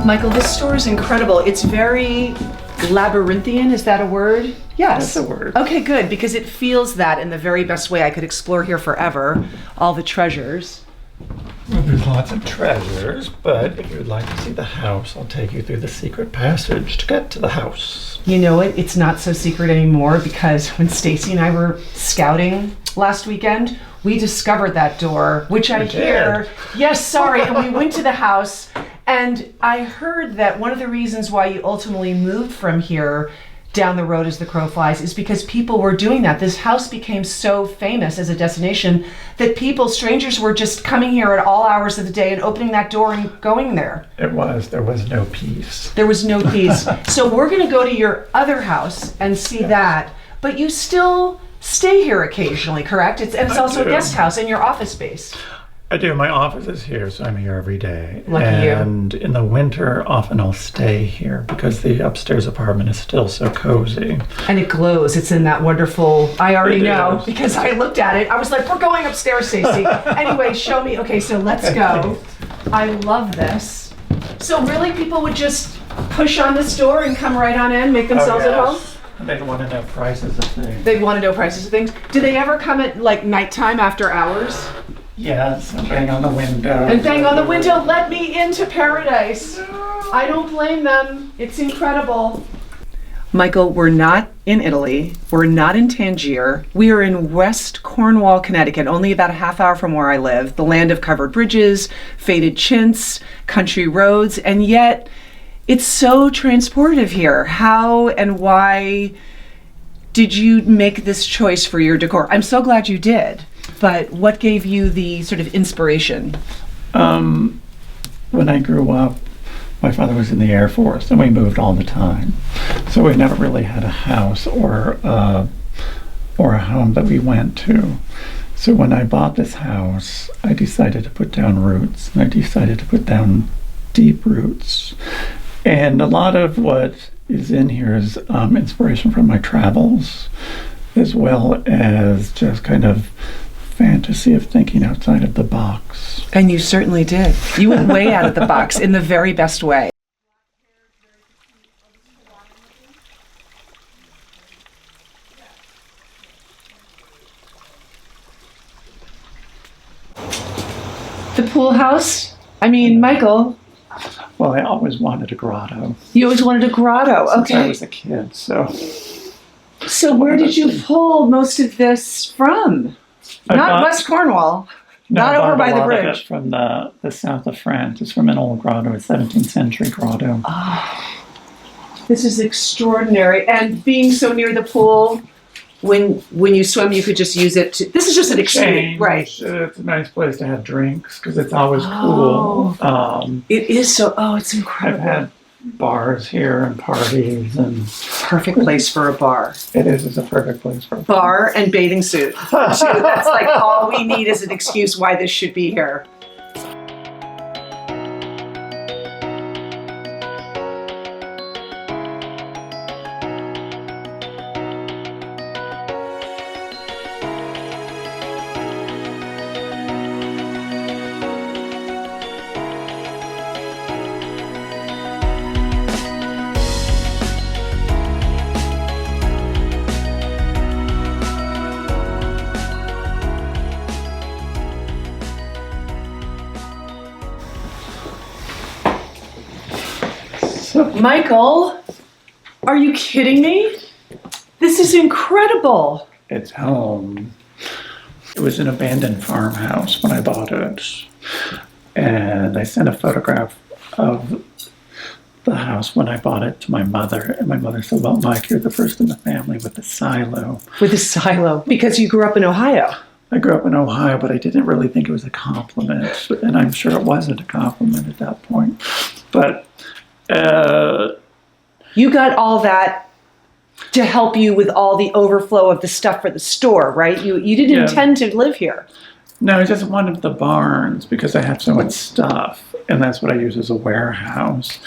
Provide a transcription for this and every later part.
Michael, this store is incredible. It's very labyrinthian, is that a word? Yes. That's a word. Okay, good, because it feels that in the very best way. I could explore here forever, all the treasures. Well, there's lots of treasures, but if you would like to see the house, I'll take you through the secret passage to get to the house. You know what? It's not so secret anymore because when Stacy and I were scouting last weekend, we discovered that door, which I hear. Yes, sorry, and we went to the house. And I heard that one of the reasons why you ultimately moved from here down the road as the crow flies is because people were doing that. This house became so famous as a destination that strangers were just coming here at all hours of the day and opening that door and going there. There was no peace. There was no peace. So we're going to go to your other house and see that, but you still stay here occasionally, correct? It's also a guest house and your office space. I do. My office is here, so I'm here every day. Lucky you. And in the winter, often I'll stay here because the upstairs apartment is still so cozy. And it glows. It's in that wonderful, I already know because I looked at it. I was like, we're going upstairs, Stacey. Anyway, show me. Okay, so let's go. I love this. So really people would just push on this door and come right on in, make themselves at home? And they'd want to know prices of things. They'd want to know prices of things. Do they ever come at like nighttime after hours? Yes, and bang on the window. And bang on the window, let me into paradise. I don't blame them. It's incredible. Michael, we're not in Italy. We're not in Tangier. We are in West Cornwall, Connecticut, only about a half hour from where I live. The land of covered bridges, faded chintz, country roads, and yet it's so transportive here. How and why did you make this choice for your decor? I'm so glad you did. But what gave you the sort of inspiration? When I grew up, my father was in the Air Force and we moved all the time. So we never really had a house or a home that we went to. So when I bought this house, I decided to put down roots. And I decided to put down deep roots. And a lot of what is in here is inspiration from my travels, as well as just kind of fantasy of thinking outside of the box. And you certainly did. You went way out of the box in the very best way. The pool house? I mean, Michael. Well, I always wanted a grotto. You always wanted a grotto, okay. Since I was a kid, so. So where did you pull most of this from? Not West Cornwall. Not over by the bridge. Of it from the south of France. It's from an old grotto, a 17th century grotto. Oh, this is extraordinary. And being so near the pool, when you swim, you could just use it to. This is just an extreme, right? It's a nice place to have drinks because it's always cool. It is so. Oh, it's incredible. I've had bars here and parties, and Perfect place for a bar. it is. It's a perfect place for. Bar and bathing suit. That's like all we need is an excuse why this should be here. Michael, are you kidding me? This is incredible. It's home. It was an abandoned farmhouse when I bought it, and I sent a photograph of the house when I bought it to my mother, and my mother said, "Well, Mike, you're the first in the family with the silo." With a silo, because you grew up in Ohio. I grew up in Ohio, but I didn't really think it was a compliment, and I'm sure it wasn't a compliment at that point. But you got all that to help you with all the overflow of the stuff for the store, right? You didn't Yeah. intend to live here. no, I just wanted the barns because I had so much stuff, and that's what I use as a warehouse.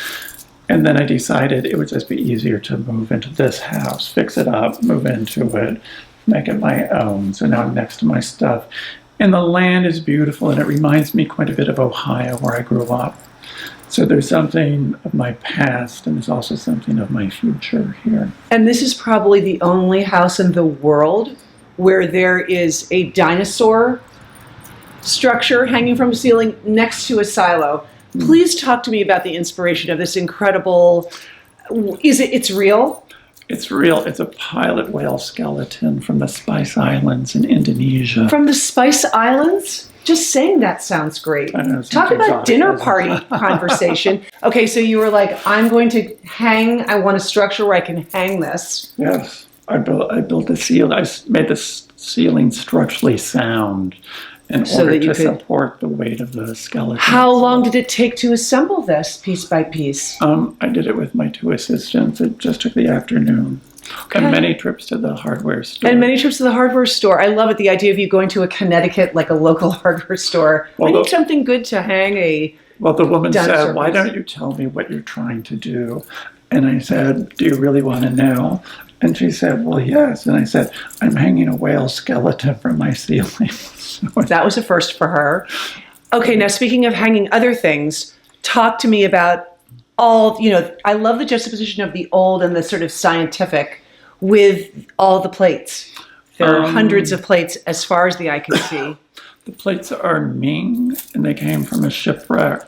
And then I decided it would just be easier to move into this house, fix it up, move into it, make it my own. So now I'm next to my stuff. And the land is beautiful, and it reminds me quite a bit of Ohio, where I grew up. So there's something of my past, and there's also something of my future here. And this is probably the only house in the world where there is a dinosaur structure hanging from a ceiling next to a silo. Please talk to me about the inspiration of this incredible, it's real? It's real. It's a pilot whale skeleton from the Spice Islands in Indonesia. From the Spice Islands? Just saying that sounds great. I know, it Talk sounds about exotic, dinner doesn't party it? conversation. Okay, so you were like, I'm going to I want a structure where I can hang this. Yes, I built a ceiling. Made the ceiling structurally sound in So order that you to could- support the weight of the skeleton. How long did it take to assemble this piece by piece? I did it with my 2 assistants. It just took the afternoon. And many trips to the hardware store. And many trips to the hardware store. I love it, the idea of you going to a Connecticut, like a local hardware store. Well, I need something good to hang a... Well, the woman dinosaur said, "Why piece." don't you tell me what you're trying to do?" And I said, "Do you really want to know?" And she said, "Well, yes." And I said, "I'm hanging a whale skeleton from my ceiling." So That was a first for her. Okay, now speaking of hanging other things, talk to me about all, I love the juxtaposition of the old and the sort of scientific with all the plates. There are hundreds of plates as far as the eye can see. the plates are Ming, and they came from a shipwreck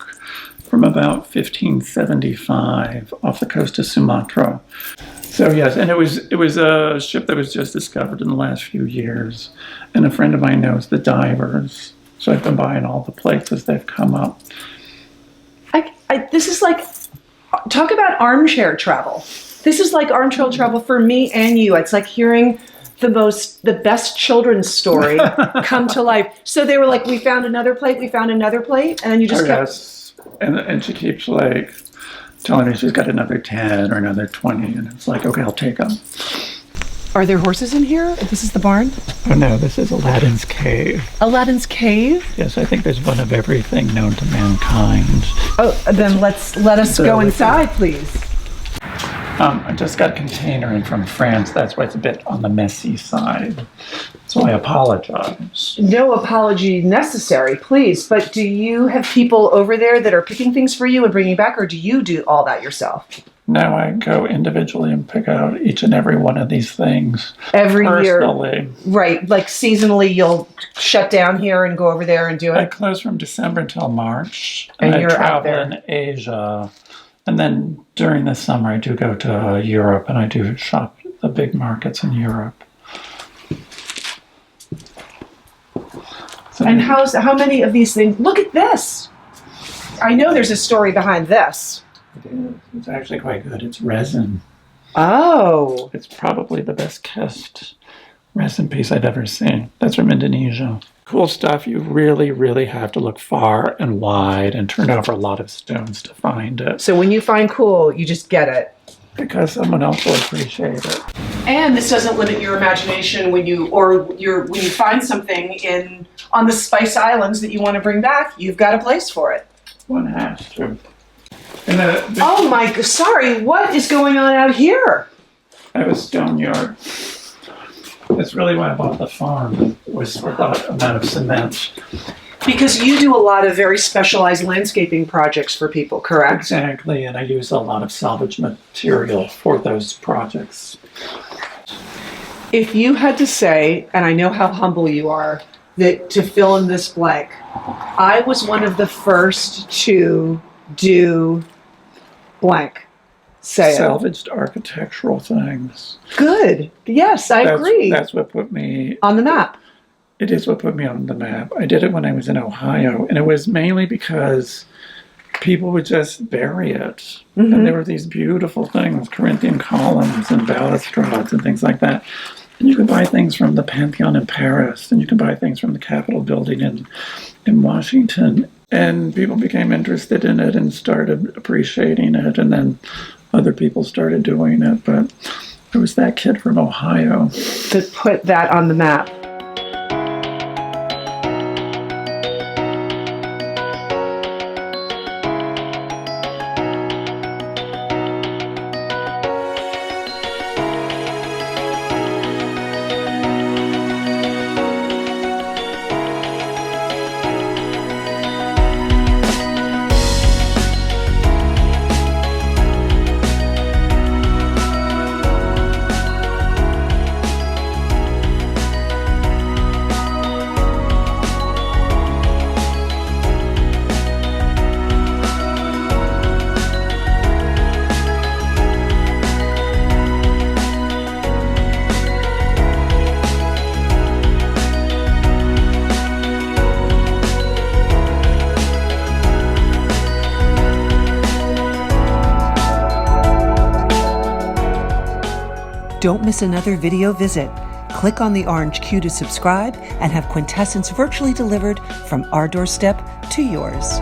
from about 1575 off the coast of Sumatra. So yes, and it was a ship that was just discovered in the last few years. And a friend of mine knows the divers, so I've been buying all the plates as they've come up. This is like, talk about armchair travel. This is like armchair travel for me and you. It's like hearing the best children's story come to life. So they were like, we found another plate, and then you just kept... Yes, and she keeps like telling me she's got another 10 or another 20, and it's like, okay, I'll take them. Are there horses in here? This is the barn? Oh no, this is Aladdin's cave. Aladdin's cave? Yes, I think there's one of everything known to mankind. Oh, then let us go inside, please. I just got a container in from France. That's why it's a bit on the messy side. So I apologize. No apology necessary, please. But do you have people over there that are picking things for you and bringing back, or do you do all that yourself? Now I go individually and pick out each and every one of these things. Every year. Personally. Right, like seasonally you'll shut down here and go over there and do I it? close from December until March. And I you're out travel there. in Asia. And then during the summer I do go to Europe, and I do shop the big markets in Europe. So And how many of these things? Look at this! I know there's a story behind this. it's actually quite good. It's resin. Oh. It's probably the best cast resin piece I've ever seen. That's from Indonesia. cool stuff, you really, really have to look far and wide and turn over a lot of stones to find it. So when you find cool, you just get it. Because someone else will appreciate it. And this doesn't limit your imagination when you find something on the Spice Islands that you want to bring back. You've got a place for it. One has to. Oh my, sorry, what is going on out here? I have a stone yard. That's really why I bought the farm, was for that amount of cement. Because you do a lot of very specialized landscaping projects for people, correct? Exactly, and I use a lot of salvage material for those projects. If you had to say, and I know how humble you are, that to fill in this blank, I was one of the first to do blank. Say it. Salvaged architectural things. Good. Yes, I agree. That's what put me on the map. It is what put me on the map. I did it when I was in Ohio, and it was mainly because people would just bury it. Mm-hmm. And there were these beautiful things, Corinthian columns and balustrades and things like that. And you could buy things from the Pantheon in Paris, and you could buy things from the Capitol building in Washington. And people became interested in it and started appreciating it, and then other people started doing it. But it was that kid from Ohio that put that on the map. Don't miss another video visit. Click on the orange Q to subscribe and have Quintessence virtually delivered from our doorstep to yours.